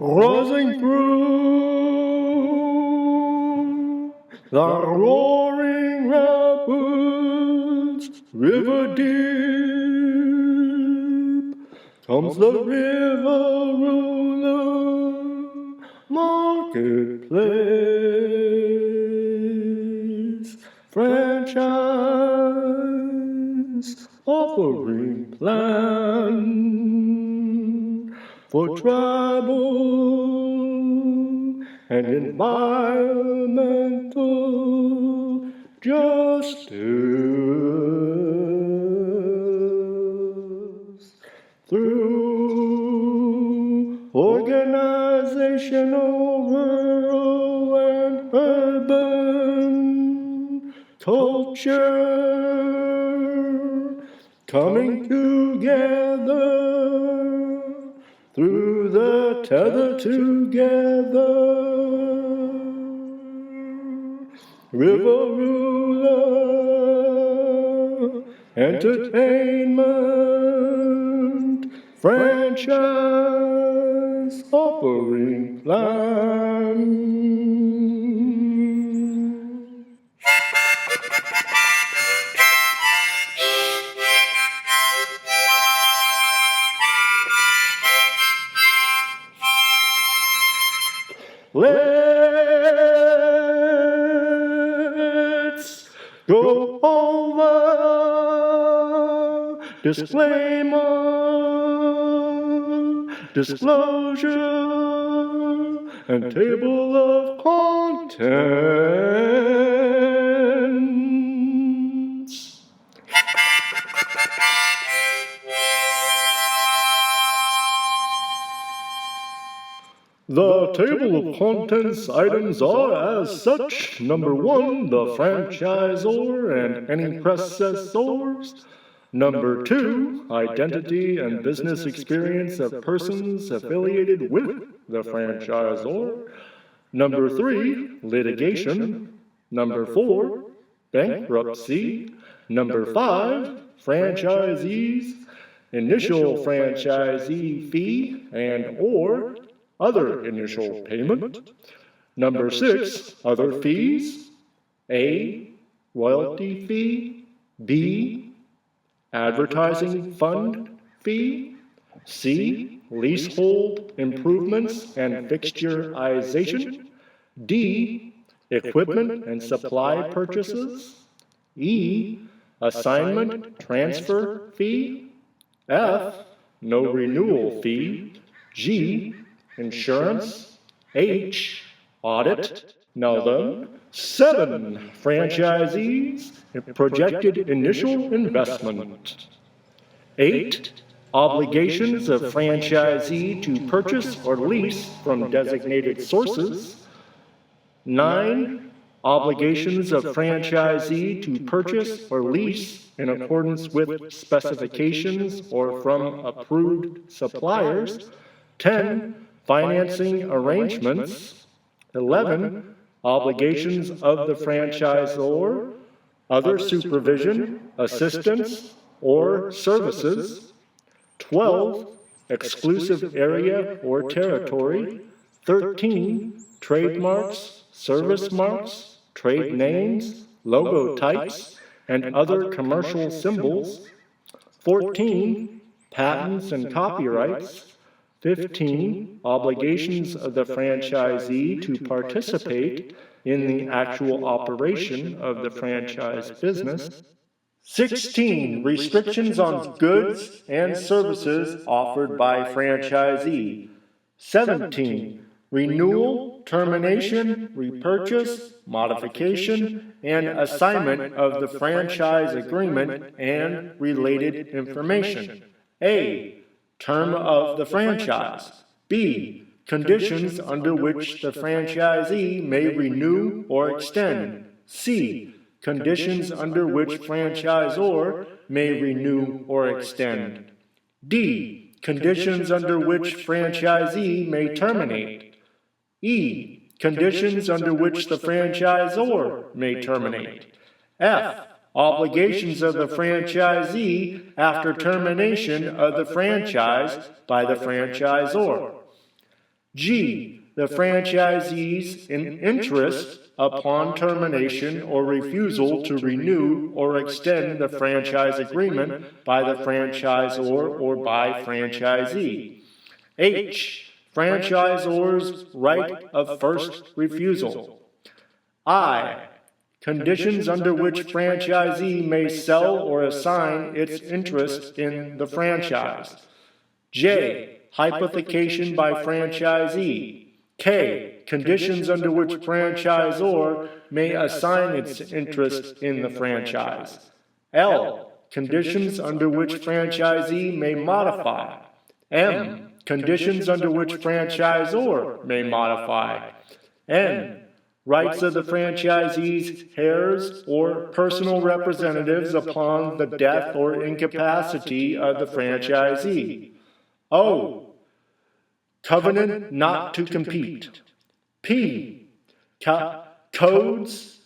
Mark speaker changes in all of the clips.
Speaker 1: Rising through the roaring rapids, river deep, comes the river ruler, marketplace, franchise, offering plan for tribal and environmental justice through organizational, rural, and urban culture coming together through the tether together. River Ruler Entertainment Franchise Offering Plan. Let's go over disclaimer, disclosure, and table of contents. The table of contents items are as such. Number 1, the franchisor and any predecessors. Number 2, identity and business experience of persons affiliated with the franchisor. Number 3, litigation. Number 4, bankruptcy. Number 5, franchisees, initial franchisee fee and or other initial payment. Number 6, other fees. A, royalty fee. B, advertising fund fee. C, leasehold improvements and fixturization. D, equipment and supply purchases. E, assignment transfer fee. F, no renewal fee. G, insurance. H, audit. Now then, 7, franchisees, projected initial investment. 8, obligations of franchisee to purchase or lease from designated sources. 9, obligations of franchisee to purchase or lease in accordance with specifications or from approved suppliers. 10, financing arrangements. 11, obligations of the franchisor, other supervision, assistance, or services. 12, exclusive area or territory. 13, trademarks, service marks, trade names, logo types, and other commercial symbols. 14, patents and copyrights. 15, obligations of the franchisee to participate in the actual operation of the franchise business. 16, restrictions on goods and services offered by franchisee. 17, renewal, termination, repurchase, modification, and assignment of the franchise agreement and related information. A, term of the franchise. B, conditions under which the franchisee may renew or extend. C, conditions under which franchisor may renew or extend. D, conditions under which franchisee may terminate. E, conditions under which the franchisor may terminate. F, obligations of the franchisee after termination of the franchise by the franchisor. G. The franchisee's interest upon termination or refusal to renew or extend the franchise agreement by the franchisor or by franchisee. H. Franchisor's right of first refusal. I. Conditions under which franchisee may sell or assign its interest in the franchise. J. Hypothecation by franchisee. K. Conditions under which franchisor may assign its interest in the franchise. L. Conditions under which franchisee may modify. M. Conditions under which franchisor may modify. N. Rights of the franchisee's heirs or personal representatives upon the death or incapacity of the franchisee. O. Covenant not to compete. P. Codes,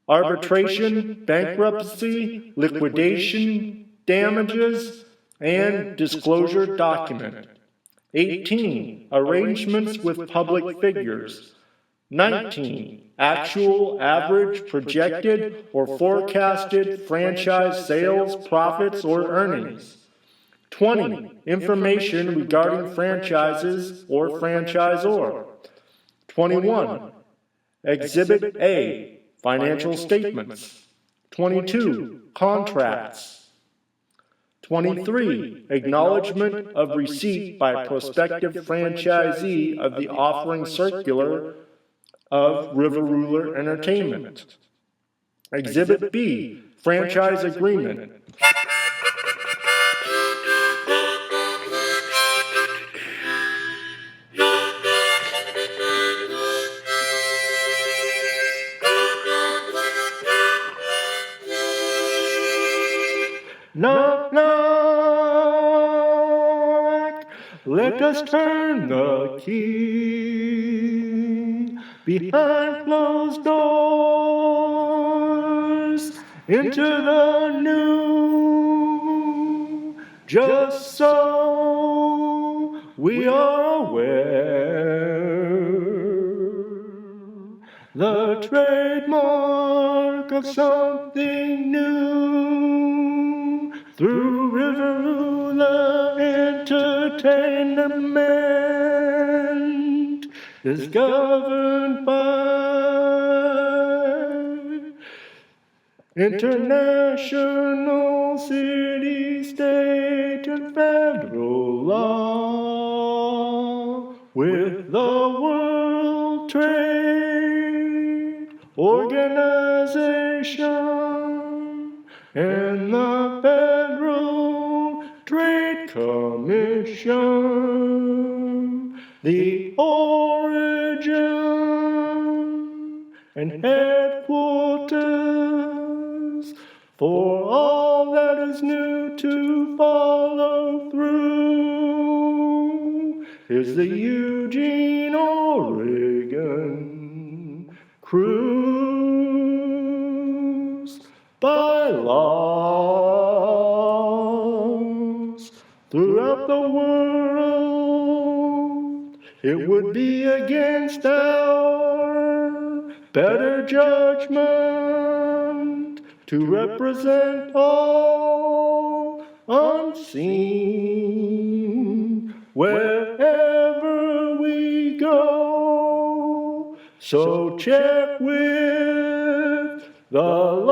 Speaker 1: arbitration, bankruptcy, liquidation, damages, and disclosure document. 18. Arrangements with public figures. 19. Actual, average, projected, or forecasted franchise sales, profits, or earnings. 20. Information regarding franchises or franchisor. 21. Exhibit A. Financial statements. 22. Contracts. 23. Acknowledgement of receipt by prospective franchisee of the offering circular of River Ruler Entertainment. Exhibit B. Franchise agreement. Knock, knock, let us turn the key behind closed doors into the new, just so we are aware. The trademark of something new through River Ruler Entertainment is governed by international, city, state, and federal law with the World Trade Organization and the Federal Trade Commission, the origin and headquarters for all that is new to follow through is the Eugene, Oregon cruise bylaws throughout the world. It would be against our better judgment to represent all unseen wherever we go. So check with the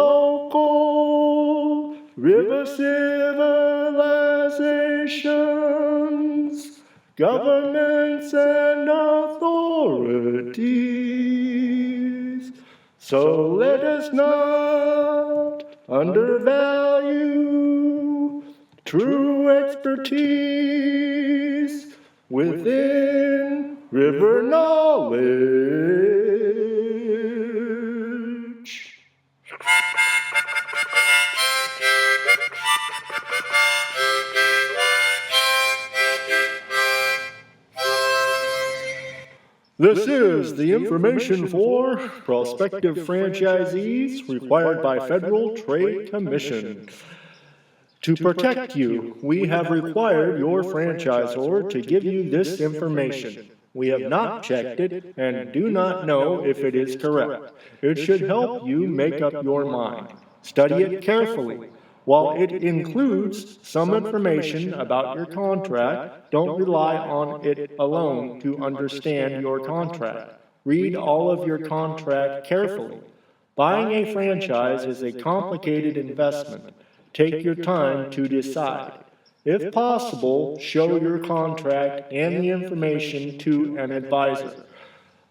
Speaker 1: local river civilizations, governments, and authorities. So let us not undervalue true expertise within river knowledge. This is the information for prospective franchisees required by Federal Trade Commission. To protect you, we have required your franchisor to give you this information. We have not checked it and do not know if it is correct. It should help you make up your mind. Study it carefully. While it includes some information about your contract, don't rely on it alone to understand your contract. Read all of your contract carefully. Buying a franchise is a complicated investment. Take your time to decide. If possible, show your contract and the information to an advisor,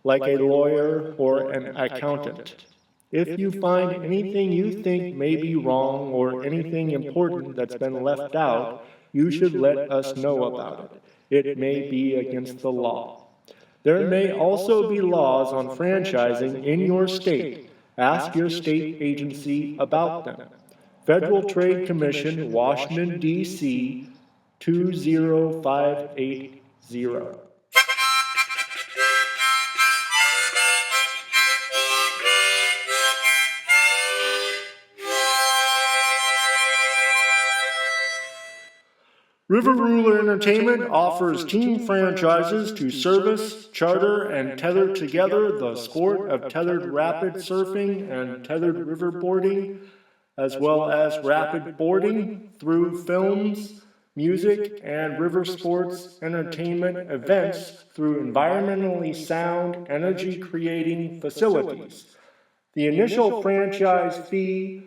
Speaker 1: like a lawyer or an accountant. If you find anything you think may be wrong or anything important that's been left out, you should let us know about it. It may be against the law. There may also be laws on franchising in your state. Ask your state agency about them. Federal Trade Commission, Washington, D.C., 20580. River Ruler Entertainment offers team franchises to service, charter, and tether together the sport of tethered rapid surfing and tethered riverboarding, as well as rapid boarding through films, music, and river sports entertainment events through environmentally sound, energy-creating facilities. The initial franchise fee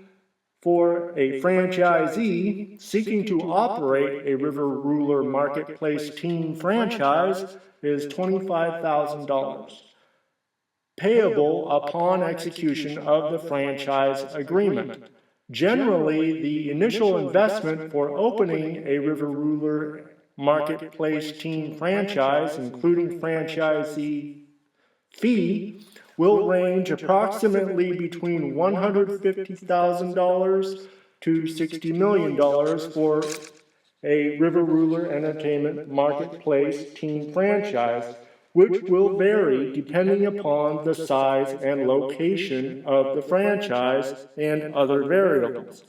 Speaker 1: for a franchisee seeking to operate a River Ruler Marketplace team franchise is $25,000, payable upon execution of the franchise agreement. Generally, the initial investment for opening a River Ruler Marketplace team franchise, including franchisee fee, will range approximately between $150,000 to $60 million for a River Ruler Entertainment Marketplace team franchise, which will vary depending upon the size and location of the franchise and other variables.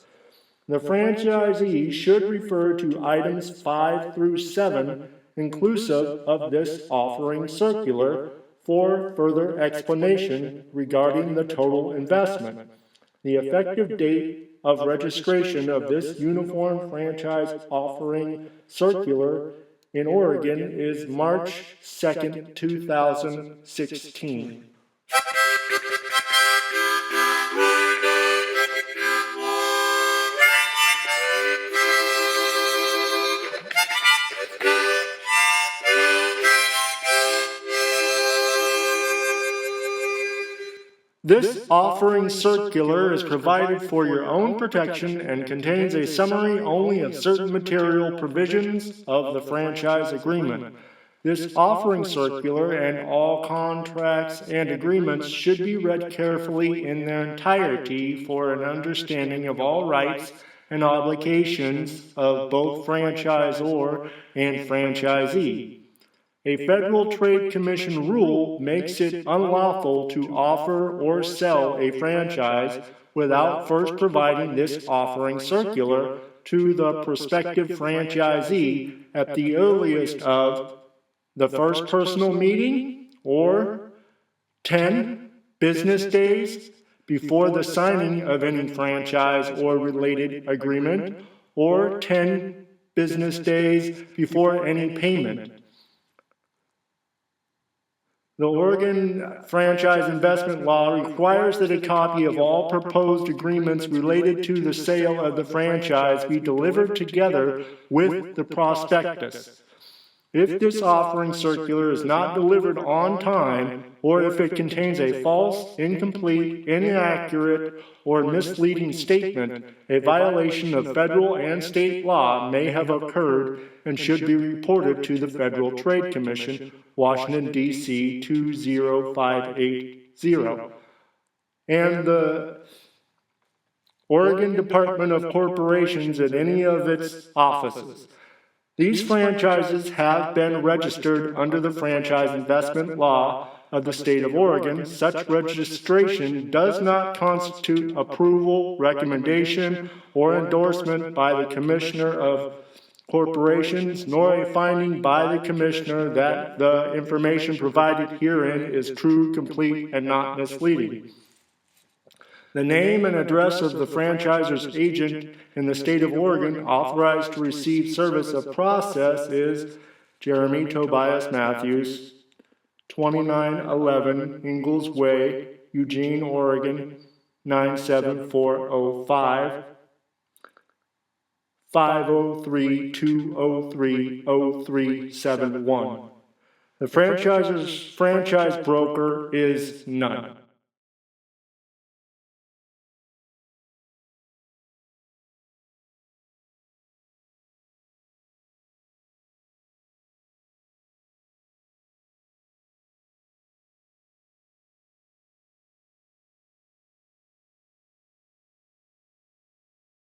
Speaker 1: The franchisee should refer to items 5 through 7 inclusive of this offering circular for further explanation regarding the total investment. The effective date of registration of this uniform franchise offering circular in Oregon is March 2nd, 2016. This offering circular is provided for your own protection and contains a summary only of certain material provisions of the franchise agreement. This offering circular and all contracts and agreements should be read carefully in their entirety for an understanding of all rights and obligations of both franchisor and franchisee. A Federal Trade Commission rule makes it unlawful to offer or sell a franchise without first providing this offering circular to the prospective franchisee at the earliest of the first personal meeting or 10 business days before the signing of any franchise or related agreement, or 10 business days before any payment. The Oregon Franchise Investment Law requires that a copy of all proposed agreements related to the sale of the franchise be delivered together with the prospectus. If this offering circular is not delivered on time, or if it contains a false, incomplete, inaccurate, or misleading statement, a violation of federal and state law may have occurred and should be reported to the Federal Trade Commission, Washington, D.C. 20580, and the Oregon Department of Corporations at any of its offices. These franchises have been registered under the Franchise Investment Law of the State of Oregon. Such registration does not constitute approval, recommendation, or endorsement by the Commissioner of corporations, nor a finding by the Commissioner that the information provided herein is true, complete, and not misleading. The name and address of the franchisor's agent in the state of Oregon authorized to receive service of process is Jeremy Tobias Matthews, 2911 Ingalls Way, Eugene, Oregon, 97405, 503-203-0371. The franchisor's franchise broker is none.